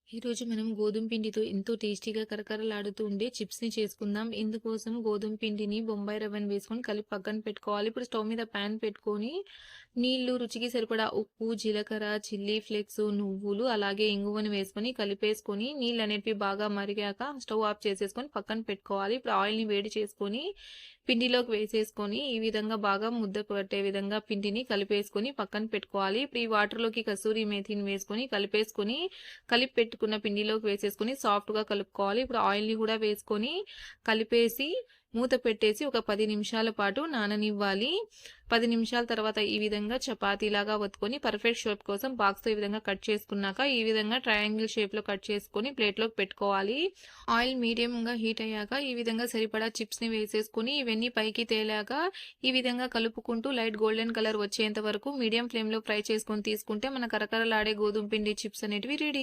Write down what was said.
ఈరోజు మనం గోధుమ పిండితో ఎంతో టేస్టీగా కరకరలాడుతూ ఉండే చిప్స్‌ని చేసుకుందాం. ఇందుకోసం గోధుమ పిండిని, బొంబాయి రవ్వని వేసుకొని కలిపి పక్కన పెట్టుకోవాలి. ఇప్పుడు స్టవ్ మీద పాన్ పెట్టుకొని, నీళ్లు, రుచికి సరిపడా ఉప్పు, జీలకర్ర, చిల్లీ ఫ్లేక్స్, నువ్వులు, అలాగే ఇంగువను వేసుకొని కలిపేసుకొని, నీళ్లనేటివి బాగా మరిగాక స్టవ్ ఆఫ్ చేసేసుకొని పక్కన పెట్టుకోవాలి. ఇప్పుడు ఆయిల్‌ని వేడి చేసుకొని, పిండిలోకి వేసేసుకొని, ఈ విధంగా బాగా ముద్ద పట్టే విధంగా పిండిని కలిపేసుకొని పక్కన పెట్టుకోవాలి. ఇప్పుడు ఈ వాటర్‌లోకి కసూరి మేథిని వేసుకొని కలిపేసుకొని, కలిపి పెట్టుకున్న పిండిలోకి వేసేసుకొని సాఫ్ట్‌గా కలుపుకోవాలి. ఇప్పుడు ఆయిల్‌ని కూడా వేసుకొని కలిపేసి మూత పెట్టేసి ఒక 10 నిమిషాల పాటు నాననివ్వాలి. 10 నిమిషాల తర్వాత ఈ విధంగా చపాతీలాగా ఒత్తుకొని పర్ఫెక్ట్ షేప్ కోసం బాక్స్‌తో ఈ విధంగా కట్ చేసుకున్నాక ఈ విధంగా ట్రయాంగిల్ షేప్‌లో కట్ చేసుకొని ప్లేట్‌లోకి పెట్టుకోవాలి. ఆయిల్ మీడియంగా హీట్ అయ్యాక ఈ విధంగా సరిపడా చిప్స్‌ని వేసేసుకొని ఇవన్నీ పైకి తేలాక ఈ విధంగా కలుపుకుంటూ లైట్ గోల్డెన్ కలర్ వచ్చేంత వరకు మీడియం ఫ్లేమ్‌లో ఫ్రై చేసుకొని తీసుకుంటే మన కరకరలాడే గోధుమ పిండి చిప్స్ అనేటివి రెడీ.